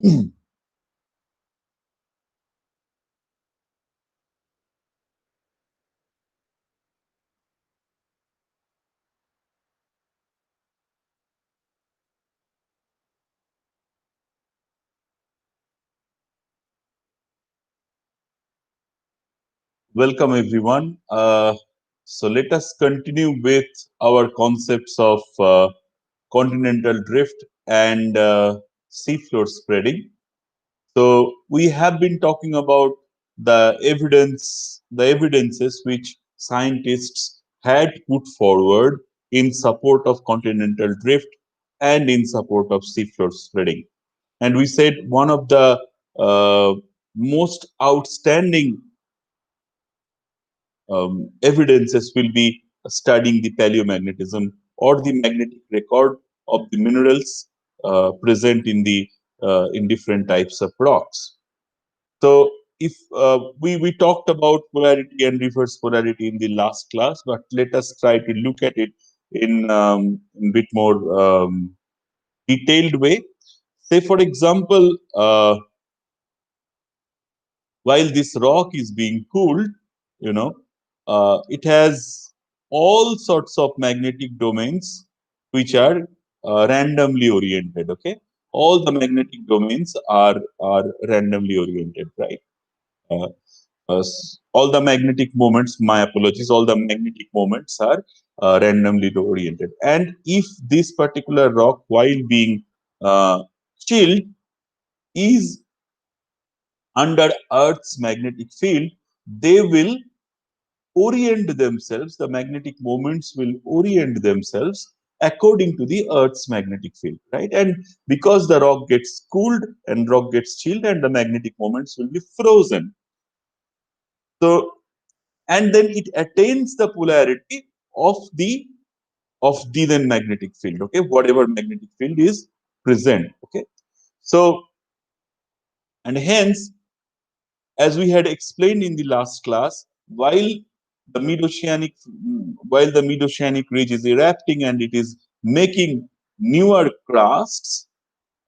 Welcome, everyone. So let us continue with our concepts of continental drift and seafloor spreading. So we have been talking about the evidences which scientists had put forward in support of continental drift and in support of seafloor spreading. And we said one of the most outstanding evidences will be studying the paleomagnetism or the magnetic record of the minerals present in different types of rocks. So if we talked about polarity and reverse polarity in the last class, but let us try to look at it in a bit more detailed way. Say, for example, while this rock is being cooled, you know, it has all sorts of magnetic domains which are randomly oriented. Okay, all the magnetic domains are randomly oriented, right? Uh, all the magnetic moments, my apologies, all the magnetic moments are randomly oriented. And if this particular rock, while being chilled, is under Earth's magnetic field, they will orient themselves, the magnetic moments will orient themselves according to the Earth's magnetic field, right? And because the rock gets cooled and rock gets chilled, and the magnetic moments will be frozen. So, and then it attains the polarity of the then magnetic field, okay, whatever magnetic field is present, okay. So, and hence, as we had explained in the last class, the mid-oceanic while the mid-oceanic ridge is erupting and it is making newer crusts,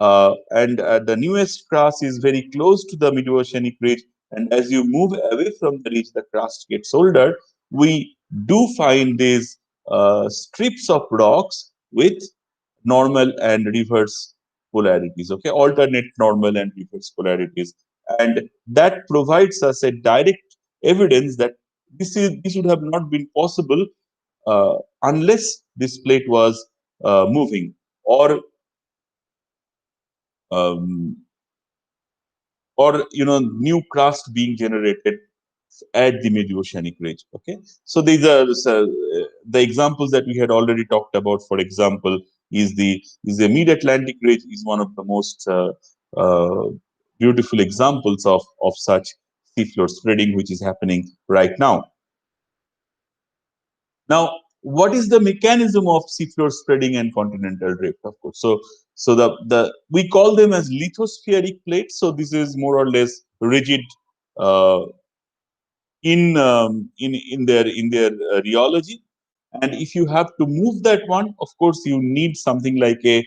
and the newest crust is very close to the mid-oceanic ridge. And as you move away from the ridge, the crust gets older. We do find these strips of rocks with normal and reverse polarities, okay, alternate normal and reverse polarities. And that provides us a direct evidence that this would have not been possible unless this plate was moving, or um, new crust being generated at the mid-oceanic ridge. Okay, so these are the examples that we had already talked about. For example, is the mid-Atlantic ridge is one of the most uh, beautiful examples of such seafloor spreading, which is happening right now. Now, what is the mechanism of seafloor spreading and continental drift? Of course, so the we call them as lithospheric plates. So this is more or less rigid uh, in their rheology. And if you have to move that one, of course, you need something like a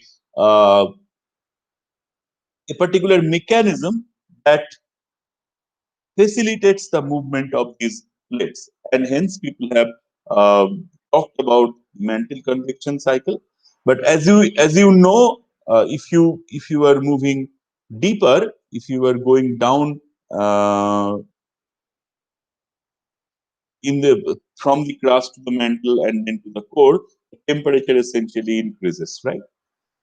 particular mechanism that facilitates the movement of these plates. And hence, people have talked about mantle convection cycle. But as you know, if you are moving deeper, if you are going down in the from the crust to the mantle and then to the core, the temperature essentially increases, right?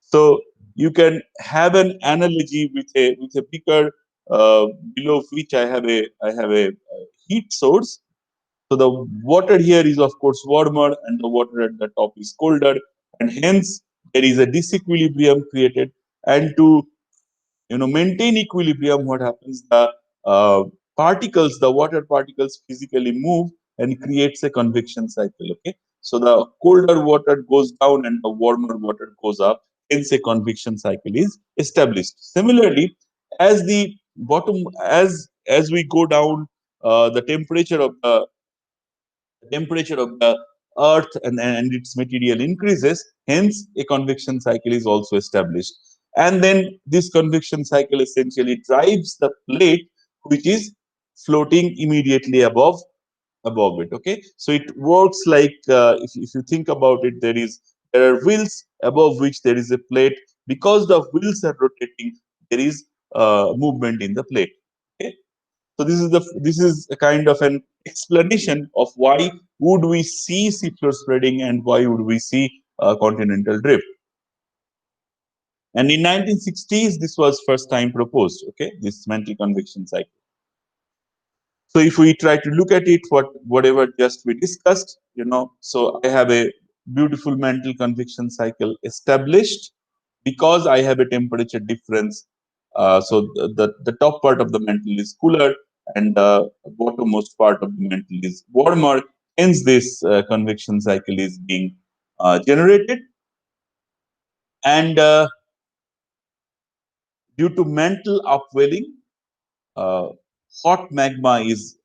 So you can have an analogy with a beaker below which I have a heat source. So the water here is of course warmer, and the water at the top is colder, and hence there is a disequilibrium created. And to maintain equilibrium, what happens, uh, the water particles physically move and creates a convection cycle, okay. So the colder water goes down and the warmer water goes up, hence a convection cycle is established. Similarly, as the bottom as we go down, the temperature of the earth and its material increases, hence a convection cycle is also established. And then this convection cycle essentially drives the plate which is floating immediately above it. Okay, so it works like if you think about it, there are wheels above which there is a plate. Because the wheels are rotating, there is movement in the plate. Okay, so this is a kind of an explanation of why would we see seafloor spreading and why would we see continental drift. And in 1960s, this was first time proposed. Okay, this mantle convection cycle. So if we try to look at it, whatever just we discussed, so I have a beautiful mantle convection cycle established because I have a temperature difference. So the top part of the mantle is cooler and the bottommost part of the mantle is warmer. Hence, this convection cycle is being generated. And due to mantle upwelling, uh, hot magma is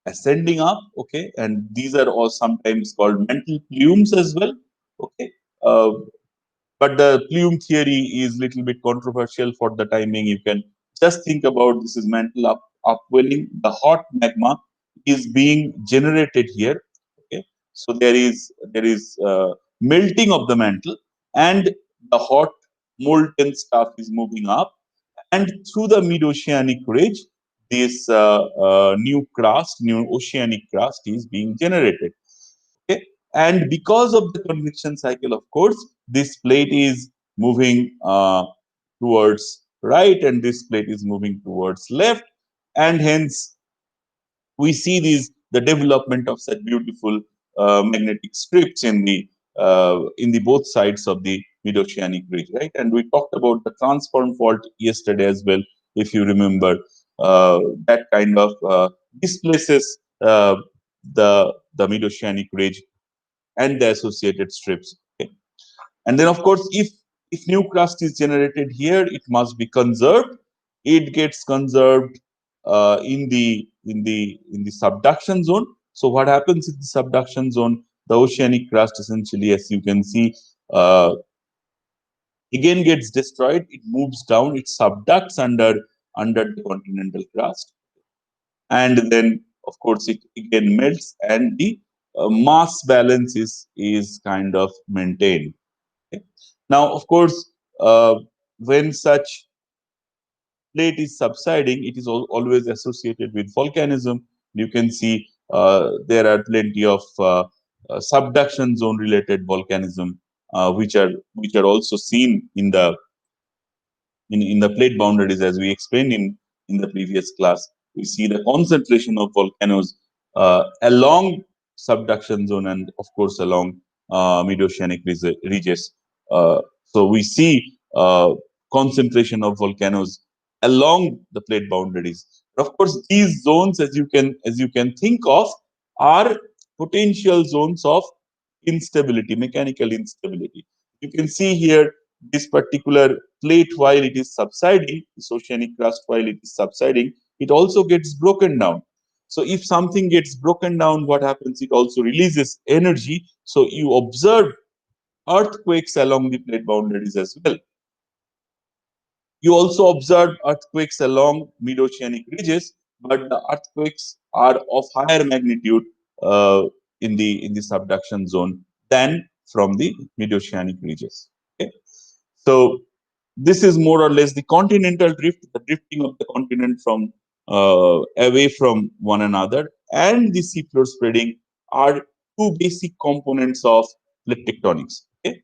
ascending up. Okay, and these are all sometimes called mantle plumes as well. Okay, uh, but the plume theory is little bit controversial for the timing. You can just think about this is mantle upwelling. The hot magma is being generated here. Okay, so there is melting of the mantle, and the hot molten stuff is moving up, and through the mid-oceanic ridge, this new oceanic crust is being generated. Okay, and because of the convection cycle, of course, this plate is moving towards right, and this plate is moving towards left, and hence we see the development of such beautiful magnetic strips in the both sides of the mid-oceanic ridge, right? And we talked about the transform fault yesterday as well, if you remember. That kind of displaces the mid-oceanic ridge and the associated strips. Okay? And then, of course, if new crust is generated here, it must be conserved. It gets conserved in the subduction zone. So what happens in the subduction zone? The oceanic crust essentially, as you can see, uh, again gets destroyed. It moves down. It subducts under the continental crust, and then of course it again melts, and the mass balance is kind of maintained. Okay. Now, of course, when such plate is subsiding, it is always associated with volcanism. You can see there are plenty of subduction zone related volcanism, which are also seen in the plate boundaries, as we explained in the previous class. We see the concentration of volcanoes along subduction zone and, of course, along mid-oceanic ridges. So we see concentration of volcanoes along the plate boundaries. Of course, these zones, as you can think of, are potential zones of instability, mechanical instability. You can see here this particular plate, while it is subsiding, this oceanic crust, while it is subsiding, it also gets broken down. So if something gets broken down, what happens? It also releases energy. So you observe earthquakes along the plate boundaries as well. You also observe earthquakes along mid-oceanic ridges, but the earthquakes are of higher magnitude uh, in the subduction zone than from the mid-oceanic ridges. Okay? So this is more or less the continental drift, the drifting of the continent from away from one another, and the seafloor spreading are two basic components of plate tectonics. Okay?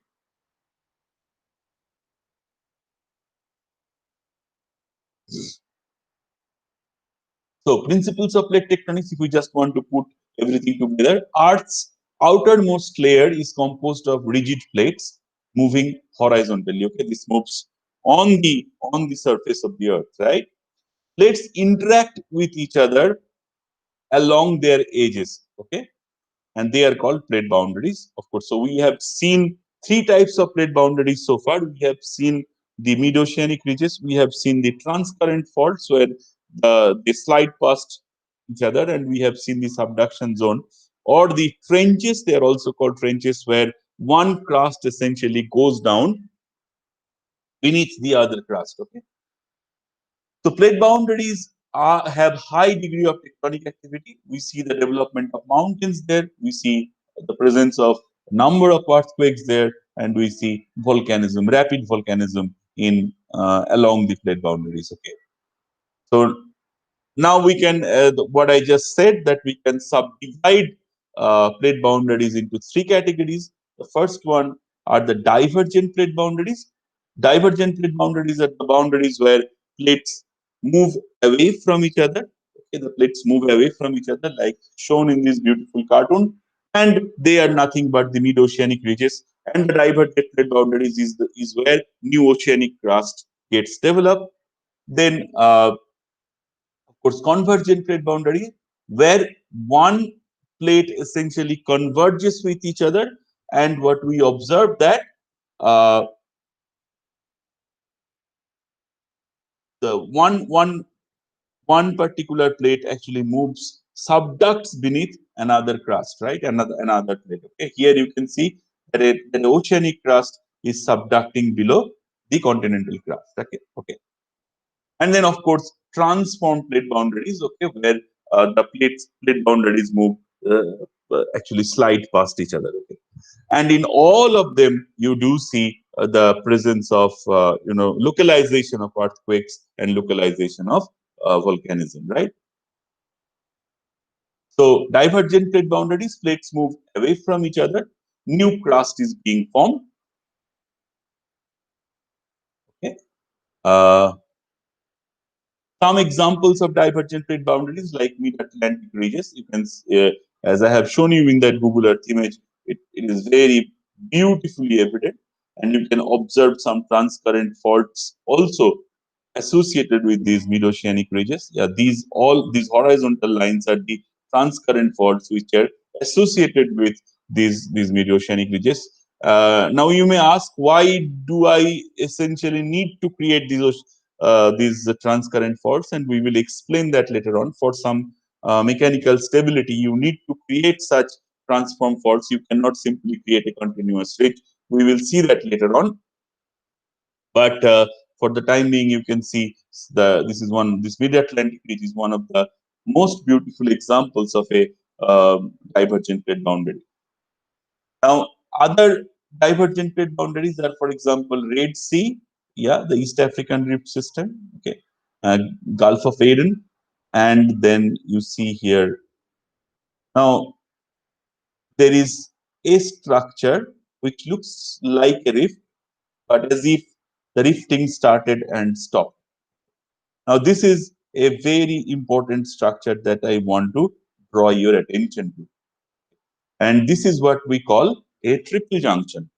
So, principles of plate tectonics, if we just want to put everything together, Earth's outermost layer is composed of rigid plates moving horizontally. Okay, this moves on the surface of the Earth, right? Plates interact with each other along their edges. Okay, and they are called plate boundaries, of course. So we have seen three types of plate boundaries so far. We have seen the mid-oceanic ridges, we have seen the transcurrent faults where they slide past each other, and we have seen the subduction zone or the trenches. They are also called trenches, where one crust essentially goes down beneath the other crust. Okay, so plate boundaries have high degree of tectonic activity. We see the development of mountains there. We see the presence of number of earthquakes there, and we see volcanism, rapid volcanism in along the plate boundaries. Okay, so now we can, what I just said, that we can subdivide plate boundaries into three categories. The first one are the divergent plate boundaries. Divergent plate boundaries are the boundaries where plates move away from each other. Okay, the plates move away from each other, like shown in this beautiful cartoon, and they are nothing but the mid-oceanic ridges. And the divergent plate boundaries is where new oceanic crust gets developed. Then of course, convergent plate boundary, where one plate essentially converges with each other, and what we observe that uh, the one particular plate actually moves subducts beneath another crust, right? Another plate. Okay, here you can see that an oceanic crust is subducting below the continental crust. Okay, okay. And then of course transform plate boundaries, okay, where the plate boundaries move, actually slide past each other. Okay, and in all of them you do see the presence of localization of earthquakes and localization of volcanism, right? So divergent plate boundaries, plates move away from each other, new crust is being formed. Okay, uh, some examples of divergent plate boundaries, like mid-Atlantic ridges, you can, as I have shown you in that Google Earth image, it is very beautifully evident, and you can observe some transcurrent faults also associated with these mid-oceanic ridges. Yeah, these horizontal lines are the transcurrent faults which are associated with these mid-oceanic ridges. Now you may ask, why do I essentially need to create these transcurrent faults? And we will explain that later on. For some mechanical stability, you need to create such transform faults. You cannot simply create a continuous ridge. We will see that later on. But for the time being, you can see this mid-Atlantic ridge is one of the most beautiful examples of a divergent plate boundary. Now, other divergent plate boundaries are, for example, Red Sea, yeah, the East African Rift System, okay, uh, Gulf of Aden, and then you see here. Now, there is a structure which looks like a rift, but as if the rifting started and stopped. Now, this is a very important structure that I want to draw your attention to. And this is what we call a triple junction.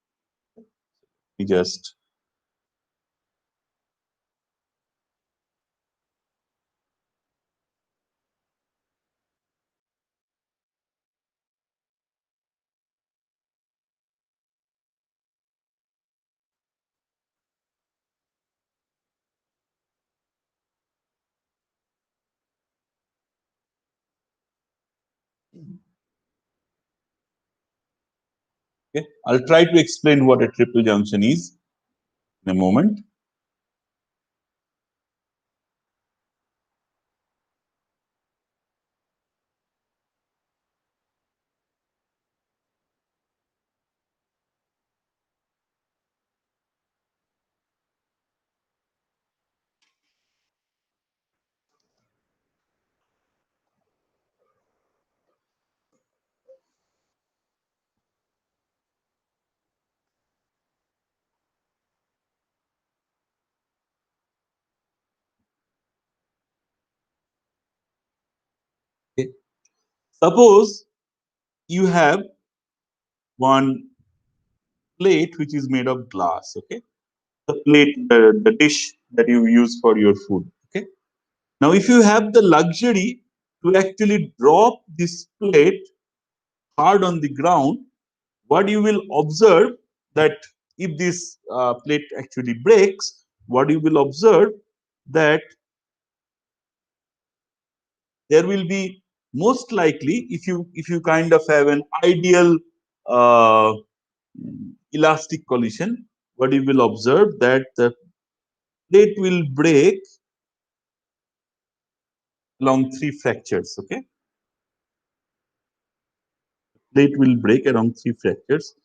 We just Okay, I'll try to explain what a triple junction is in a moment. Okay. Suppose you have one plate which is made of glass. Okay, the plate, the dish that you use for your food. Okay. Now, if you have the luxury to actually drop this plate hard on the ground, what you will observe that if this plate actually breaks, what you will observe that there will be, most likely, if you kind of have an ideal uh, elastic collision, what you will observe that the plate will break along three fractures. Okay, plate will break along three fractures.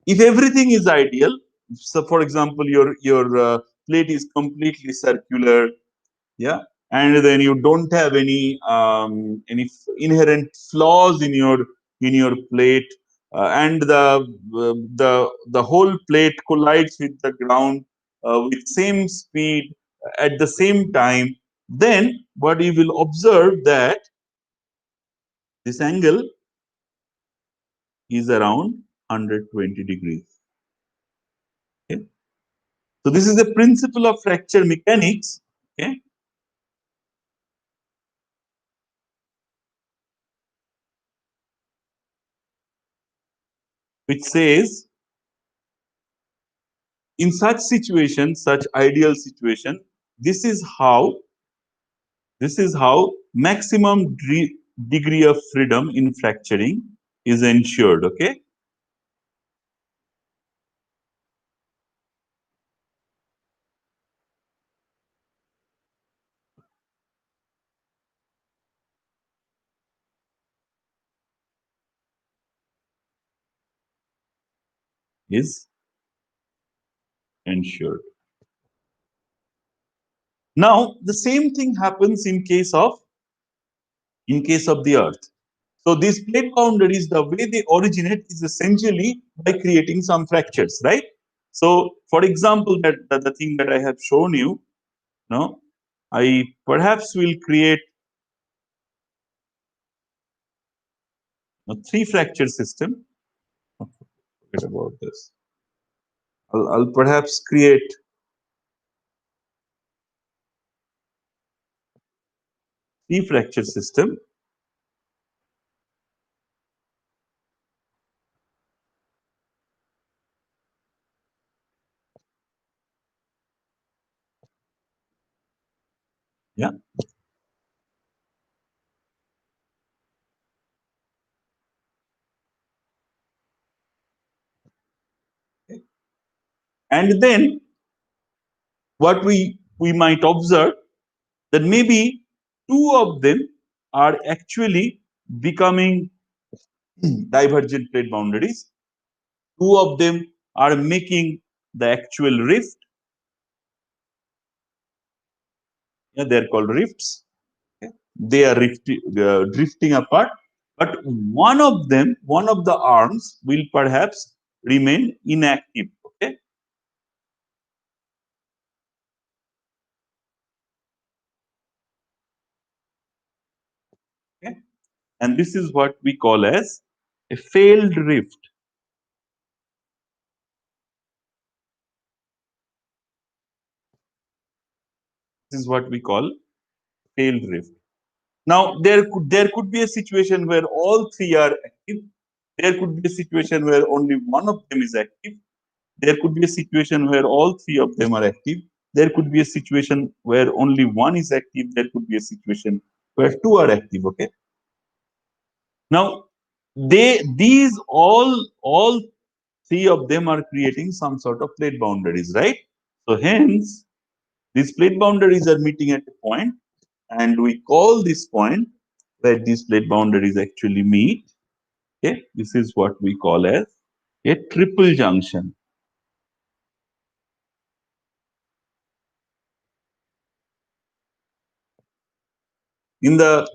If everything is ideal, so for example, your plate is completely circular, yeah, and then you don't have any inherent flaws in your plate, and the whole plate collides with the ground with same speed at the same time, then what you will observe that this angle is around 120 degrees. Okay? So this is the principle of fracture mechanics. Okay, which says in such situation, such ideal situation, this is how maximum degree of freedom in fracturing is ensured. Okay, is ensured. Now the same thing happens in case of the Earth. So these plate boundaries, the way they originate is essentially by creating some fractures, right? So, for example, that the thing that I have shown you, no, I perhaps will create a three fracture system. Okay, forget about this. I'll perhaps create three fracture system. Yeah, and then what we might observe that maybe two of them are actually becoming divergent plate boundaries. Two of them are making the actual rift. Yeah, they're called rifts. Okay. They are drifting apart, but one of the arms will perhaps remain inactive. Okay, okay, and this is what we call as a failed rift. This is what we call failed rift. Now there could be a situation where all three are active. There could be a situation where only one of them is active. There could be a situation where all three of them are active. There could be a situation where only one is active. There could be a situation where two are active. Okay. Now, these all three of them are creating some sort of plate boundaries, right? So hence, these plate boundaries are meeting at a point, and we call this point where these plate boundaries actually meet. Okay, this is what we call as a triple junction. In the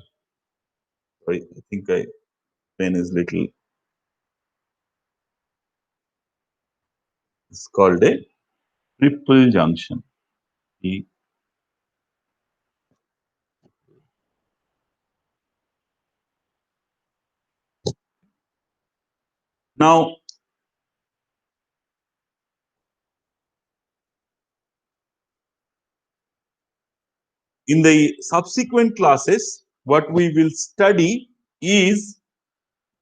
sorry, I think I pen is little. It's called a triple junction. E- Now, in the subsequent classes, what we will study is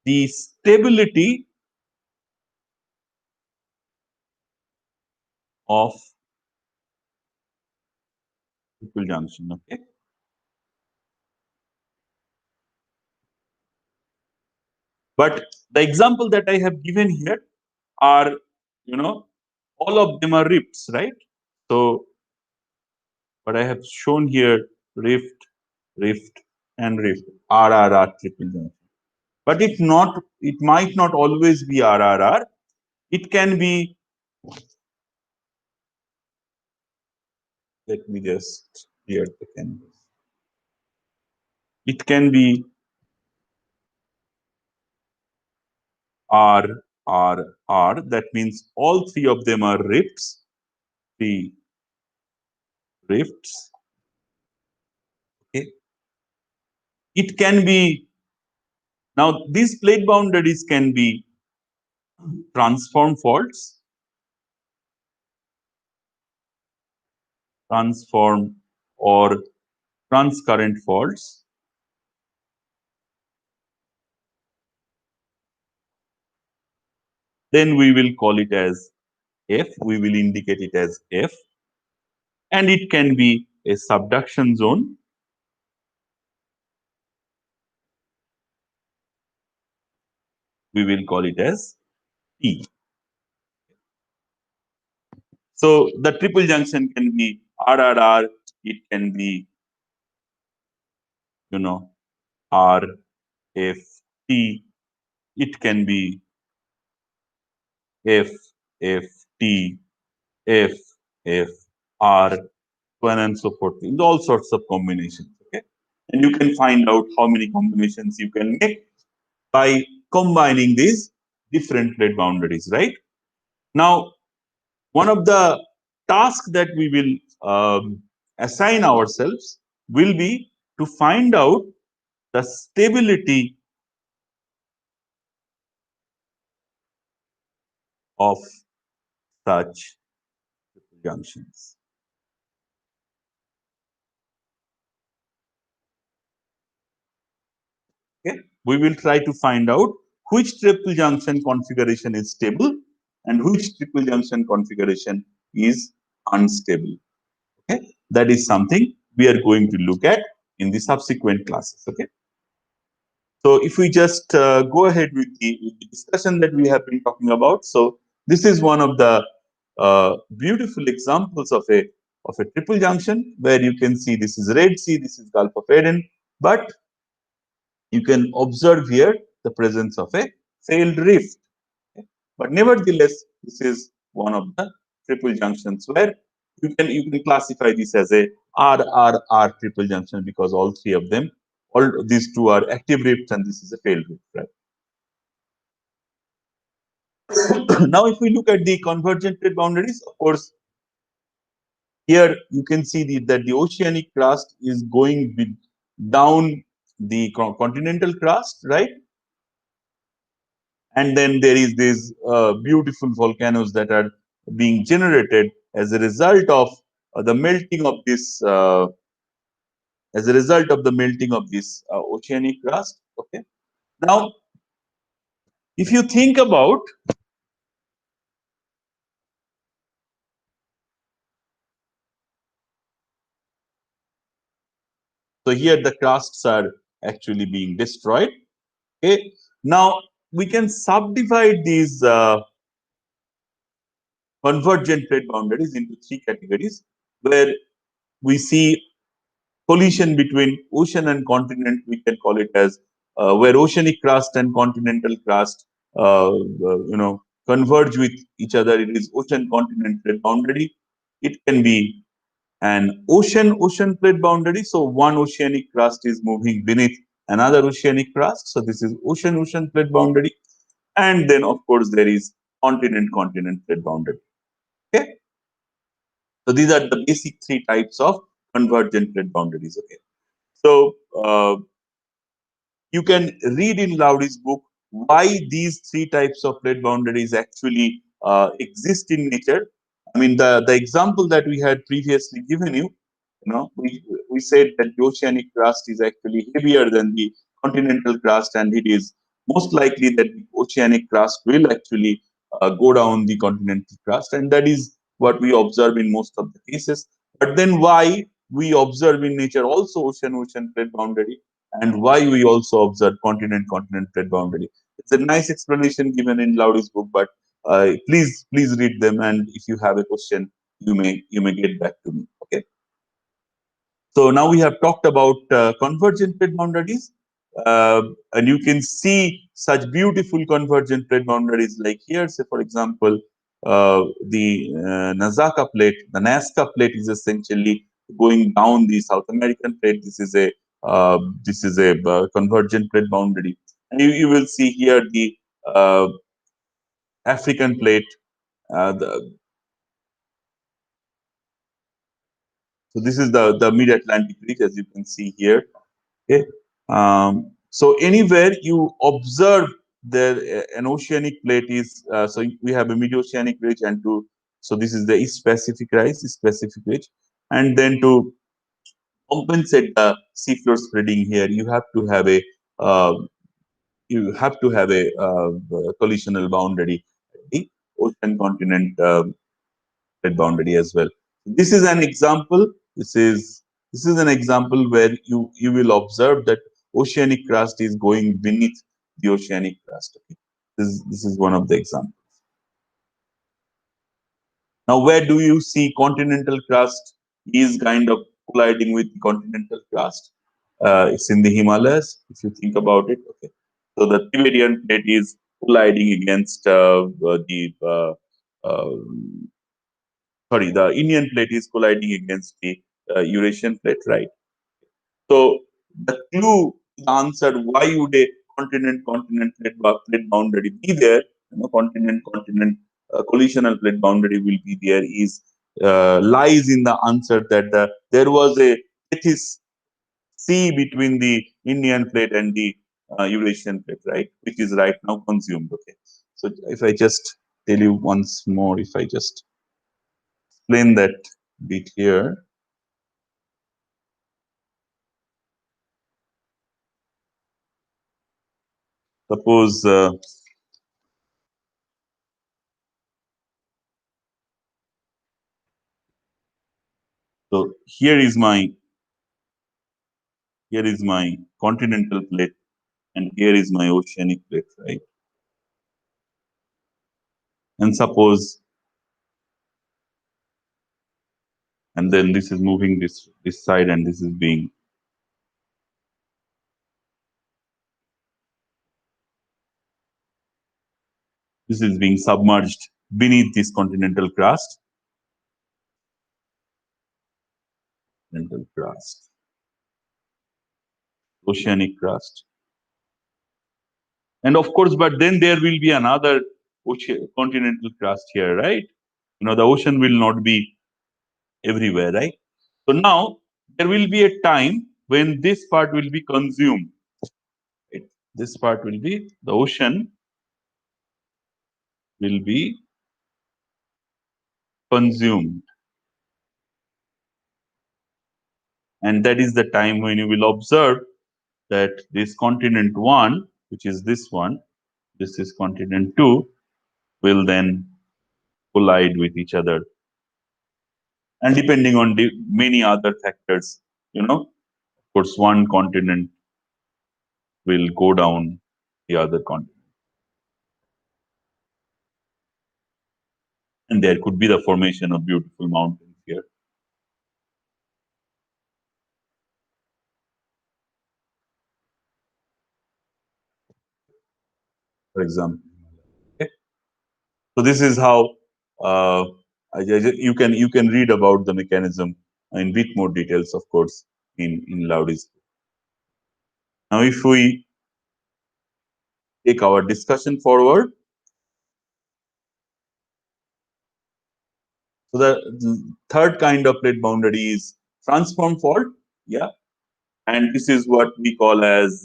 the stability of triple junction. Okay, but the example that I have given here are, you know, all of them are rifts, right? So but I have shown here rift, rift, and rift, RRR triple junction. But it might not always be RRR. It can be, let me just clear the canvas. It can be R, R, R. That means all three of them are rifts, three rifts. Okay. It can be, now these plate boundaries can be transform faults, transform or transcurrent faults. Then we will call it as F. We will indicate it as F. And it can be a subduction zone. We will call it as T. So the triple junction can be RRR. It can be, R, F, T. It can be F, F, T, F, F, R, so on and so forth. In all sorts of combinations. Okay, and you can find out how many combinations you can make by combining these different plate boundaries. Right now, one of the tasks that we will assign ourselves will be to find out the stability of such junctions. Okay, we will try to find out which triple junction configuration is stable and which triple junction configuration is unstable. Okay, that is something we are going to look at in the subsequent classes. Okay, so if we just go ahead with the discussion that we have been talking about, so this is one of the beautiful examples of a triple junction where you can see this is Red Sea, this is Gulf of Aden, but you can observe here the presence of a failed rift. Okay? But nevertheless, this is one of the triple junctions where you can classify this as a RRR triple junction because all three of them, all these two are active rifts and this is a failed rift. Right? Now, if we look at the convergent plate boundaries, of course, here you can see that the oceanic crust is going down the continental crust, right? And then there is these beautiful volcanoes that are being generated as a result of the melting of this oceanic crust. Okay, now if you think about, so here the crusts are actually being destroyed. Okay, now we can subdivide these convergent plate boundaries into three categories where we see collision between ocean and continent. We can call it as where oceanic crust and continental crust converge with each other. It is ocean continent plate boundary. It can be an ocean plate boundary. So one oceanic crust is moving beneath another oceanic crust. So this is ocean plate boundary. And then of course there is continent plate boundary. Okay. So these are the basic three types of convergent plate boundaries. Okay. So you can read in Laudy's book why these three types of plate boundaries actually exist in nature. I mean, the example that we had previously given you, we said that the oceanic crust is actually heavier than the continental crust, and it is most likely that the oceanic crust will actually go down the continental crust, and that is what we observe in most of the cases. But then why we observe in nature also ocean plate boundary, and why we also observe continent plate boundary? It's a nice explanation given in Laudy's book, but please read them, and if you have a question, you may get back to me. Okay. So now we have talked about convergent plate boundaries, and you can see such beautiful convergent plate boundaries like here. Say, for example, the Nazca plate, the Nazca plate is essentially going down the South American plate. This is a convergent plate boundary, and you will see here the uh, African plate. The, so this is the Mid Atlantic ridge, as you can see here. Okay. So anywhere you observe there an oceanic plate is so we have a mid-oceanic ridge and to so this is the East Pacific rise, East Pacific ridge, and then to compensate the seafloor spreading here, uh, you have to have a collisional boundary, the ocean continent boundary as well. This is an example. This is an example where you will observe that oceanic crust is going beneath the oceanic crust. Okay? This is one of the examples. Now, where do you see continental crust is kind of colliding with continental crust? It's in the Himalayas, if you think about it. Okay, so the Tibetan plate is colliding against uh, the Indian plate is colliding against the Eurasian plate, right? So the clue, the answer, why would a continent plate boundary be there? Continent collisional plate boundary will be there is lies in the answer that there was a Tethys sea between the Indian plate and the Eurasian plate, right? Which is right now consumed. Okay. So if I just tell you once more, if I just explain that bit here. Suppose so here is my continental plate and here is my oceanic plate, right? And suppose and then this is moving this side and this is being submerged beneath this continental crust, oceanic crust. And of course, but then there will be another continental crust here, right? The ocean will not be everywhere, right? So now there will be a time when this part will be consumed. Right? This part will be the ocean will be consumed. And that is the time when you will observe that this continent 1, which is this one, this is continent 2, will then collide with each other. And depending on the many other factors, of course, one continent will go down the other continent. And there could be the formation of beautiful mountains here. For example. Okay. So this is how you can read about the mechanism in bit more details, of course, in Laudi's. Now, if we take our discussion forward, so the third kind of plate boundary is transform fault. Yeah, and this is what we call as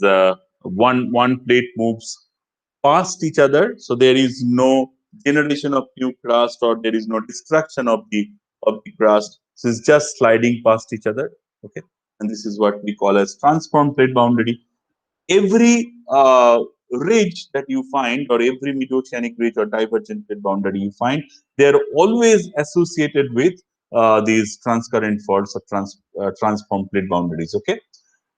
one plate moves past each other, so there is no generation of new crust or there is no destruction of the crust. So it's just sliding past each other. Okay, and this is what we call as transform plate boundary. Every ridge that you find, or every mid-oceanic ridge or divergent plate boundary you find, they are always associated with these transcurrent faults or transform plate boundaries. Okay,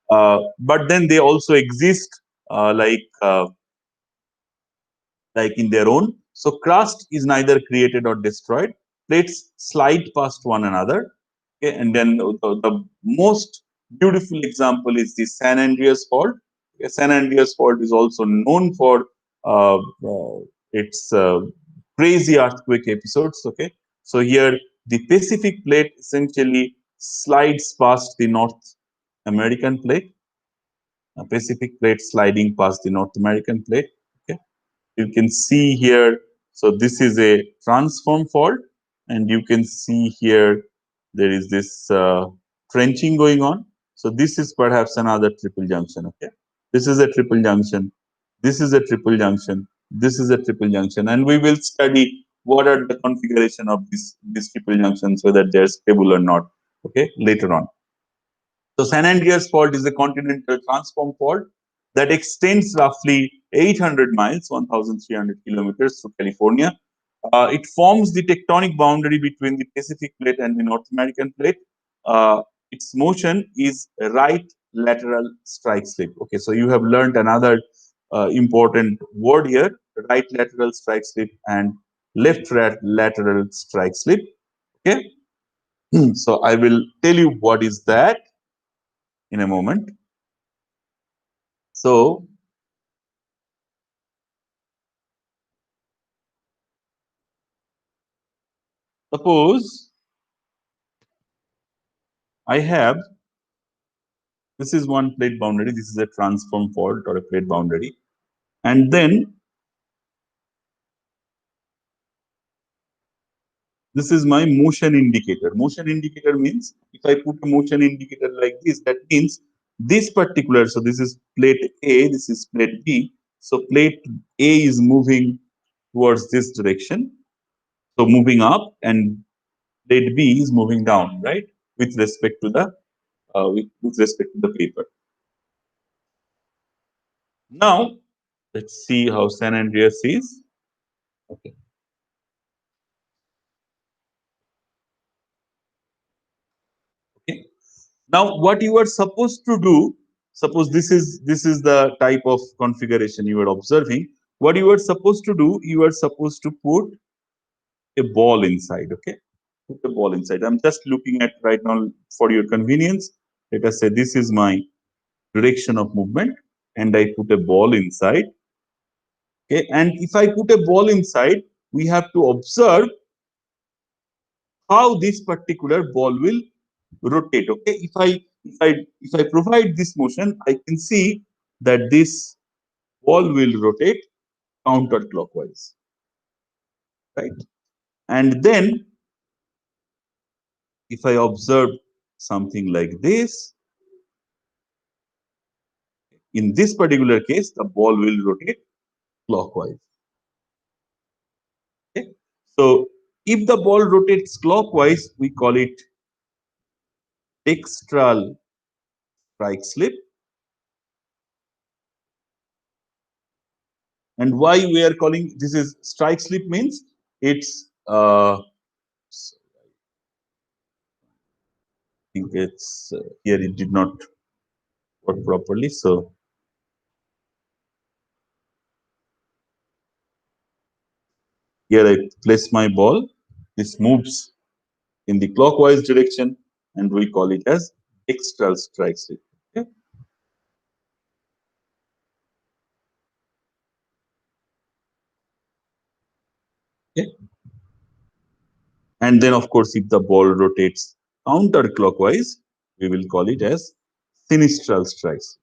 but then they also exist like in their own. So crust is neither created or destroyed. Plates slide past one another. Okay, and then the most beautiful example is the San Andreas Fault. Okay, San Andreas Fault is also known for uh, its crazy earthquake episodes. Okay, so here the Pacific plate essentially slides past the North American plate, Pacific plate sliding past the North American plate. Okay, you can see here, so this is a transform fault, and you can see here there is this trenching going on. So this is perhaps another triple junction. Okay, this is a triple junction, this is a triple junction, this is a triple junction, and we will study what are the configuration of these triple junctions, whether they're stable or not. Okay, later on. So San Andreas Fault is a continental transform fault that extends roughly 800 miles, 1,300 kilometers through California. It forms the tectonic boundary between the Pacific plate and the North American plate. Its motion is right lateral strike slip. Okay, so you have learned another important word here: right lateral strike slip and left lateral strike slip. Okay, so I will tell you what is that in a moment. So suppose I have, this is one plate boundary, this is a transform fault or a plate boundary, and then this is my motion indicator. Motion indicator means if I put a motion indicator like this, that means this particular, so this is plate A, this is plate B. So plate A is moving towards this direction, so moving up, and plate B is moving down, right? With respect to the with respect to the paper. Now let's see how San Andreas is. Okay. Okay. Now, what you are supposed to do, suppose this is the type of configuration you are observing. What you are supposed to do, you are supposed to put a ball inside. Okay, put a ball inside. I'm just looking at right now for your convenience. Let us say this is my direction of movement, and I put a ball inside. Okay, and if I put a ball inside, we have to observe how this particular ball will rotate. Okay, if I provide this motion, I can see that this ball will rotate counterclockwise, right? And then if I observe something like this, in this particular case the ball will rotate clockwise. Okay, so if the ball rotates clockwise, we call it dextral strike slip. And why we are calling this is strike slip means it's think it's here it did not work properly. So here I place my ball. This moves in the clockwise direction, and we call it as dextral strike slip. Okay? Okay. And then, of course, if the ball rotates counterclockwise, we will call it as sinistral strike slip.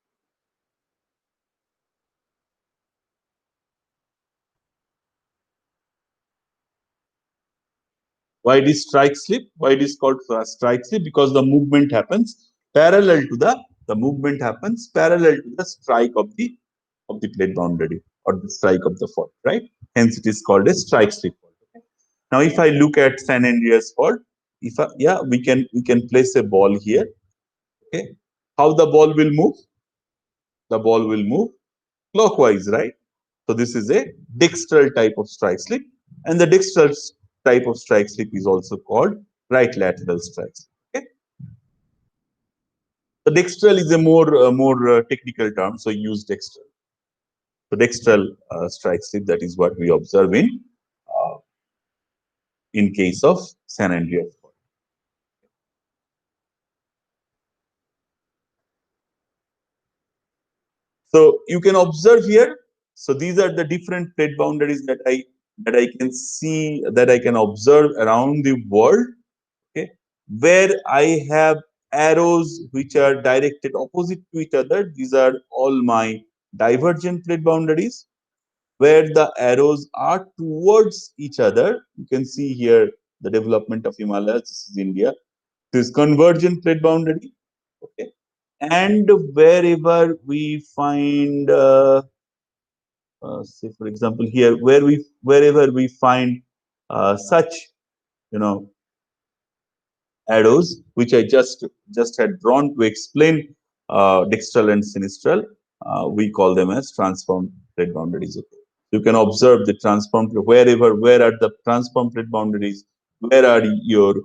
Why it is strike slip? Why it is called strike slip? Because the movement happens parallel to the movement happens parallel to the strike of the plate boundary or the strike of the fault, right? Hence, it is called a strike slip fault. Okay? Now, if I look at San Andreas fault, if I, yeah, we can place a ball here. Okay, how the ball will move? The ball will move clockwise, right? So this is a dextral type of strike slip, and the dextral type of strike slip is also called right lateral strike slip. Okay, the dextral is a more technical term, so use dextral. So dextral strike slip, that is what we observe in case of San Andreas fault. So you can observe here. So these are the different plate boundaries that I can see, that I can observe around the world. Okay, where I have arrows which are directed opposite to each other. These are all my divergent plate boundaries. Where the arrows are towards each other, you can see here the development of Himalayas. This is India. This convergent plate boundary. Okay, and wherever we find say for example here, wherever we find such, you know, arrows which I just had drawn to explain dextral and sinistral, we call them as transformed plate boundaries. Okay, you can observe the transformed, where are the transformed plate boundaries, where are your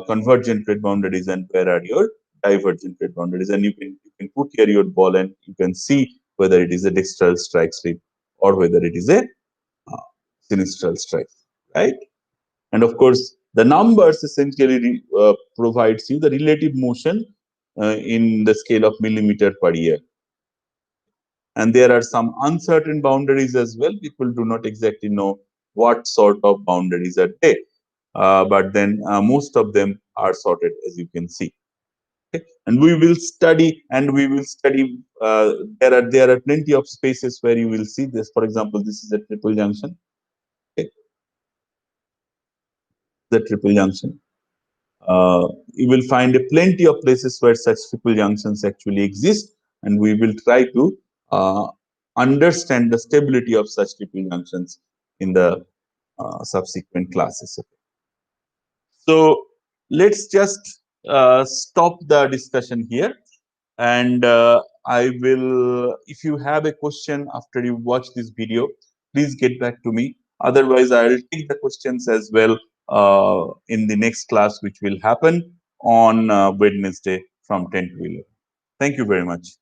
convergent plate boundaries, and where are your divergent plate boundaries, and you can put here your ball and you can see whether it is a dextral strike slip or whether it is a sinistral strike, right? And of course, the numbers essentially provides you the relative motion in the scale of millimeter per year. And there are some uncertain boundaries as well. People do not exactly know what sort of boundaries are there. But then most of them are sorted, as you can see. Okay? And we will study. There are plenty of spaces where you will see this. For example, this is a triple junction. Okay? The triple junction. You will find plenty of places where such triple junctions actually exist, and we will try to understand the stability of such triple junctions in the subsequent classes. So let's just stop the discussion here, and I will, if you have a question after you watch this video, please get back to me. Otherwise, I'll take the questions as well in the next class, which will happen on Wednesday from 10 to 11. Thank you very much.